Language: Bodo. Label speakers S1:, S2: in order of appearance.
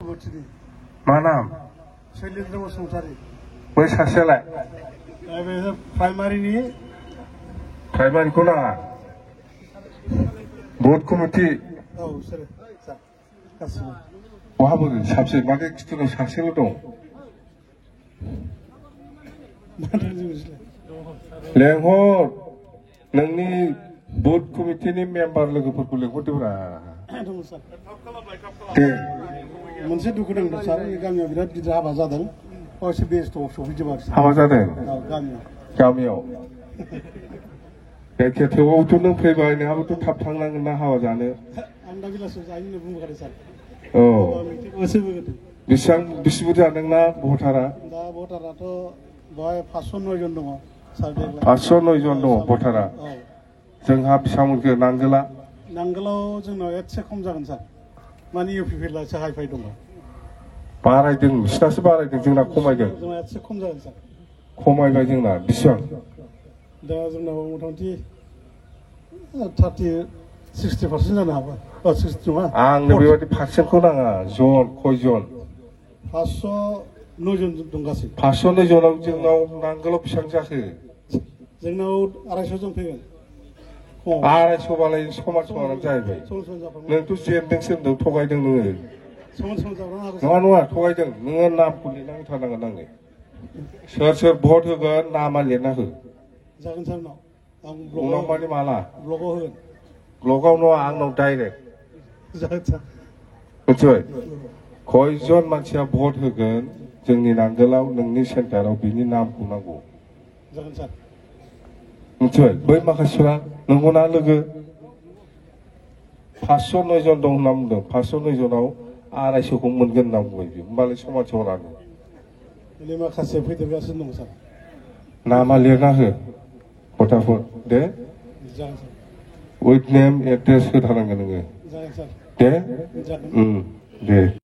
S1: मा नाम?
S2: शैलेन्द्र बसुमतारी।
S1: बै सासेयालाय? प्राइमारिखौ नाङा। बुथ कमिटि बहा बोरो साबसे माथो खिथुनाव सासेल' दं। लेंहर नोंनि बुथ कमिटिनि मेम्बार लोगोफोरखौ लेंहरदोब्रा। दे
S2: मोनसे दुखु दं सार गामियाव बिराद गिदिर हाबा जादों एसे बेस्थ'आव सफैजोबाखै।
S1: हाबा जादों
S2: गामियाव
S1: जायखिया थेवबाबोथ' नों फैबाय नोंहाबोथ' थाब थांनांगोन ना हाबा जानो।
S2: आं दा बेलासियाव जायो होनना बुंबोखादों सार।
S1: औ बेसे बुरजा नोंना भटारा?
S2: दा भटाराथ' बेवहाय 509 जन दङ सार।
S1: 509 जन दङ भटारा। जोंहा बेसेबां मोनखो नांगोला?
S2: नांगोलाव जोंनाव एसे खम जागोन सार। माने इउपिपिएलआसो हाइफाइ दङ।
S1: बारायदों बिसिनासो बारायदों जोंना खमायदों।
S2: जोंना एसे खम जागोन सार।
S1: खमायबाय जोंना बेसेबां?
S2: दा जोंनाव मथा-मथि 60% जानो हागौ। 60 नङा।
S1: आंनो बेबायदि पारसेन्टखौ नाङा। जन खयजन?
S2: 509 जन दं गासै।
S1: 509 जनाव जोंनाव नांगोलाव बेसेबां जाखो?
S2: जोंनाव 250 जन फैगोन।
S1: 250 बालाय समान समानानो जाहैबाय। नोंथ' जेनदोंसो होनदों थगायदों नोङो। नङा नङा थगायदों नोङो नामखौ लिरना होथारनांगोन आंनो। सोर सोर भट होगोन नामा लिरना हो।
S2: जागोन सार
S1: उनाव माने माला?
S2: ब्लगाव होगोन।
S1: ब्लगाव नङा आंनाव डाइरेक्ट।
S2: जागोन सार।
S1: मिथिबाय? खयजन मानसिया भट होगोन जोंनि नांगोलाव नोंनि सेन्टाराव बिनि नामखौ नांगौ।
S2: जागोन सार।
S1: मिथिबाय? बै माखासेफ्रा नंगौना लोगो? 509 जन दं होनना बुंदों। 509 जनाव 250खौ मोनगोन होनना बुंबाय बियो। होमबालाय समान समानानो।
S2: माखासे फैदेरगासिनो दं सार।
S1: नामा लिरना हो भटारफोर दे।
S2: जागोन सार।
S1: उइथ नेम एड्रेस होथारनांगोन नोङो।
S2: जागोन सार।
S1: दे।
S2: जागोन।
S1: दे।